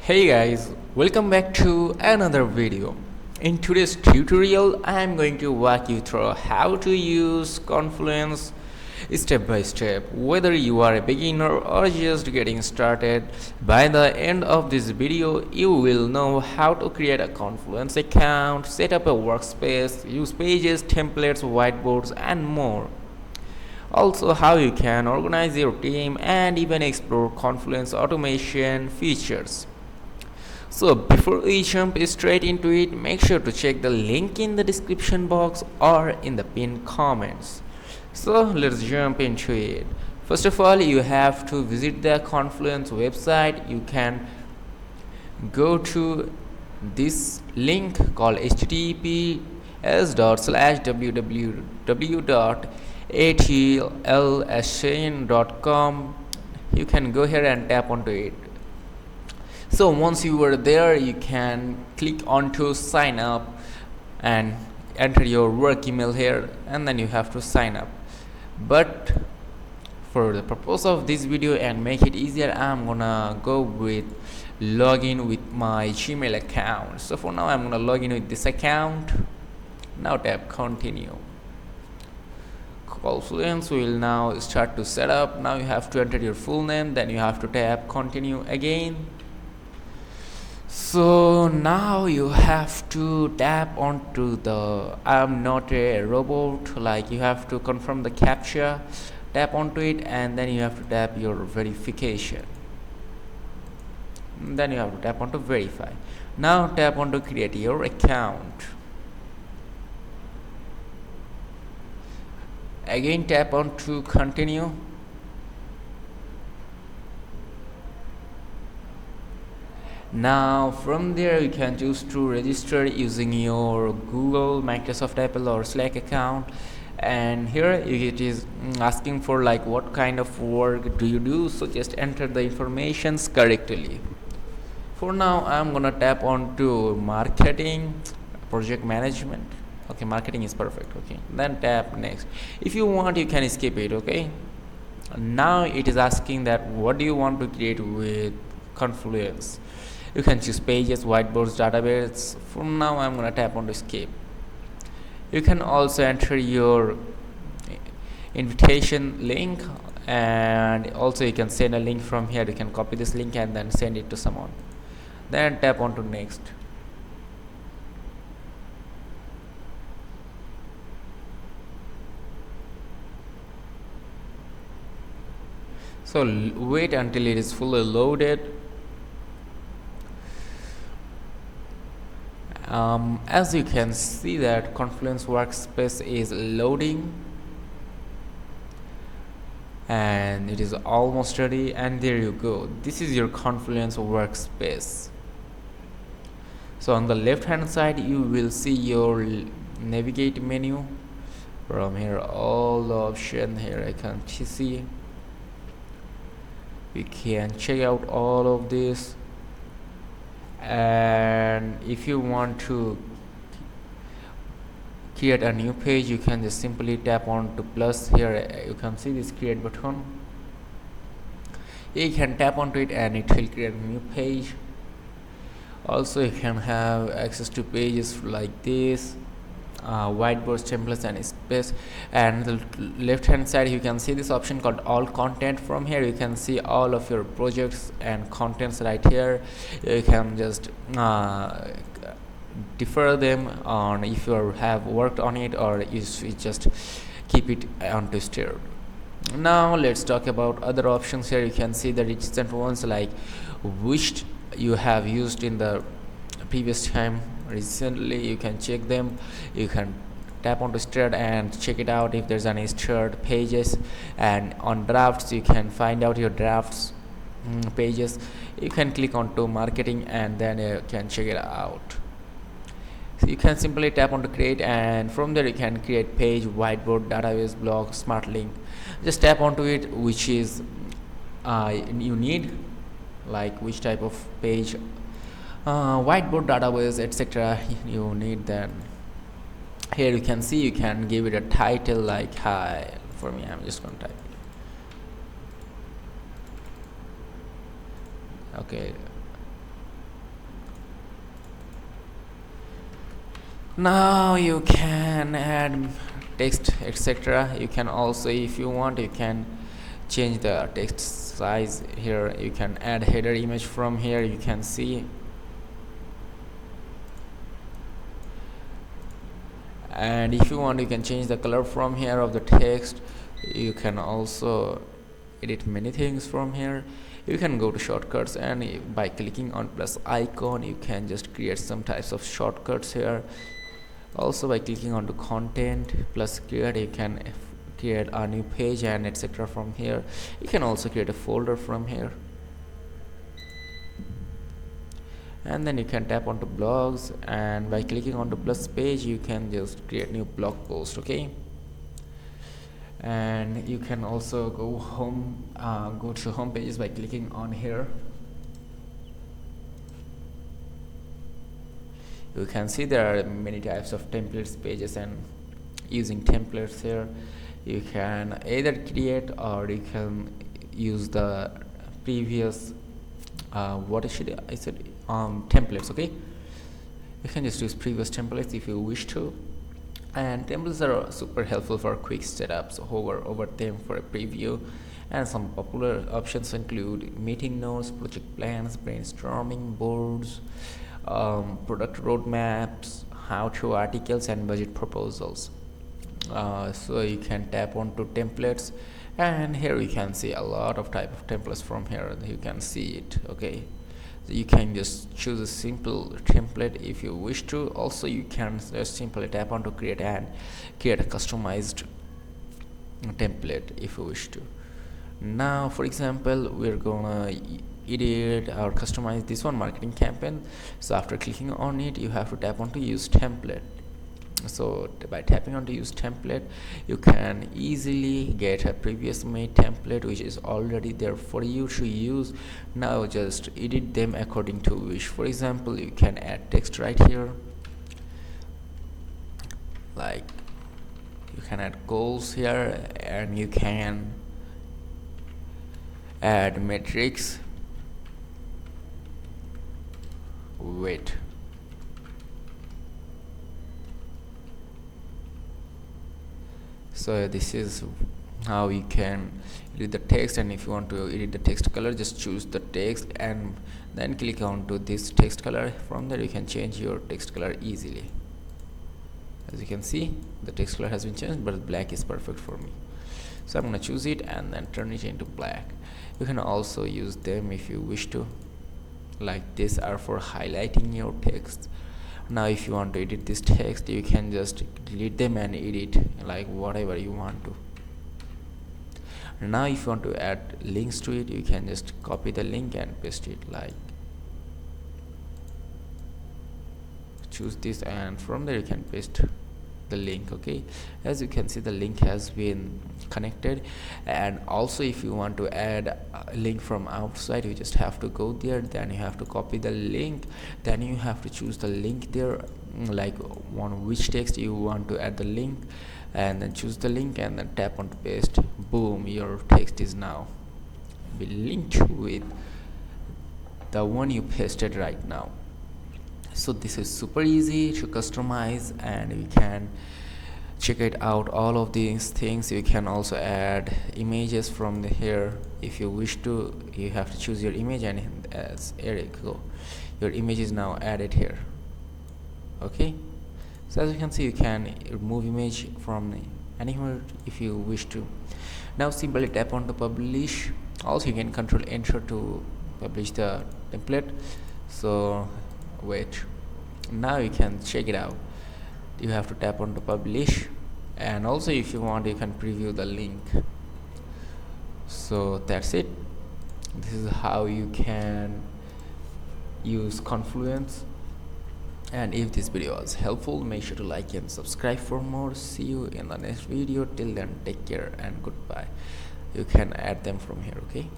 Hey guys, welcome back to another video. In today's tutorial, I am going to walk you through how to use Confluence step by step. Whether you are a beginner or just getting started, by the end of this video, you will know how to create a Confluence account, set up a workspace, use pages, templates, whiteboards, and more. Also, how you can organize your team and even explore Confluence automation features. So before we jump straight into it, make sure to check the link in the description box or in the pinned comments. So let's jump into it. First of all, you have to visit the Confluence website. You can go to this link called https://www.atlassian.com. You can go here and tap onto it. So once you are there, you can click on to sign up and enter your work email here, and then you have to sign up. But for the purpose of this video and make it easier, I'm gonna go with login with my Gmail account. So for now, I'm gonna log in with this account. Now tap continue. Confluence will now start to set up. Now you have to enter your full name, then you have to tap continue again. So now you have to tap onto the I'm not a robot, like you have to confirm the captcha, tap onto it, and then you have to tap your verification. Then you have to tap onto verify. Now tap onto create your account. Again tap onto continue. Now from there you can choose to register using your Google, Microsoft, Apple or Slack account, and here it is asking for like what kind of work do you do, so just enter the informations correctly. For now I'm gonna tap on to marketing, project management. Okay, marketing is perfect. Okay, then tap next. If you want, you can skip it. Okay, now it is asking that what do you want to create with Confluence. You can choose pages, whiteboards, database. For now I'm gonna tap on to skip. You can also enter your invitation link, and also you can send a link from here. You can copy this link and then send it to someone, then tap on to next. So wait until it is fully loaded. As you can see that Confluence workspace is loading and it is almost ready, and there you go, this is your Confluence workspace. So on the left hand side you will see your navigate menu. From here all the option here I can see. We can check out all of this, and if you want to create a new page, you can just simply tap on to plus. Here you can see this create button. You can tap onto it and it will create a new page. Also you can have access to pages like this, whiteboards, templates and space. And the left hand side you can see this option called all content. From here you can see all of your projects and contents right here. You can just defer them on if you have worked on it, or you just keep it onto stored. Now let's talk about other options. Here you can see the recent ones, like which you have used in the previous time recently. You can check them. You can tap onto stored and check it out if there's any stored pages, and on drafts you can find out your drafts pages. You can click onto marketing and then you can check it out. So you can simply tap on to create, and from there you can create page, whiteboard, database, blog, smart link. Just tap onto it which is you need, like which type of page, whiteboard, database, etc. you need. Then here you can see you can give it a title like hi. For me, I'm just gonna type it. Okay, Now you can add text, etc. You can also, if you want, you can change the text size here. You can add header image from here, you can see. And if you want, you can change the color from here of the text. You can also edit many things from here. You can go to shortcuts, and by clicking on plus icon you can just create some types of shortcuts here. Also by clicking on to content plus create, you can create a new page and etc. from here. You can also create a folder from here, and then you can tap onto blogs, and by clicking on the plus page you can just create new blog post. Okay, and you can also go to home pages by clicking on here. You can see there are many types of templates pages, and using templates here you can either create or you can use the previous templates. Okay, you can just use previous templates if you wish to, and templates are super helpful for quick setups. Hover over them for a preview, and some popular options include meeting notes, project plans, brainstorming boards, product roadmaps, how-to articles, and budget proposals. So you can tap onto templates, and here you can see a lot of type of templates from here. You can see it. Okay, so you can just choose a simple template if you wish to. Also you can just simply tap onto create and create a customized template if you wish to. Now for example, we're gonna edit or customize this one marketing campaign. So after clicking on it, you have to tap onto use template. So by tapping on to use template, you can easily get a previous made template which is already there for you to use. Now just edit them according to wish. For example, you can add text right here, like you can add goals here, and you can add metrics. Wait, so this is how you can edit the text. And if you want to edit the text color, just choose the text and then click on to this text color. From there you can change your text color easily. As you can see, the text color has been changed, but black is perfect for me, so I'm gonna choose it and then turn it into black. You can also use them if you wish to, like this are for highlighting your text. Now if you want to edit this text, you can just delete them and edit like whatever you want to. Now if you want to add links to it, you can just copy the link and paste it, like choose this, and from there you can paste the link. Okay, as you can see, the link has been connected. And also if you want to add a link from outside, you just have to go there, then you have to copy the link, then you have to choose the link there, like on which text you want to add the link, and then choose the link and then tap on to paste. Boom, your text is now be linked with the one you pasted right now. So this is super easy to customize, and you can check it out, all of these things. You can also add images from here if you wish to. You have to choose your image, and as Eric go, your image is now added here. Okay, so as you can see, you can remove image from anywhere if you wish to. Now simply tap on to publish. Also you can control enter to publish the template. So wait, now you can check it out. You have to tap on to publish, and also if you want, you can preview the link. So that's it. This is how you can use Confluence. And if this video was helpful, make sure to like and subscribe for more. See you in the next video. Till then, take care and goodbye. You can add them from here. Okay.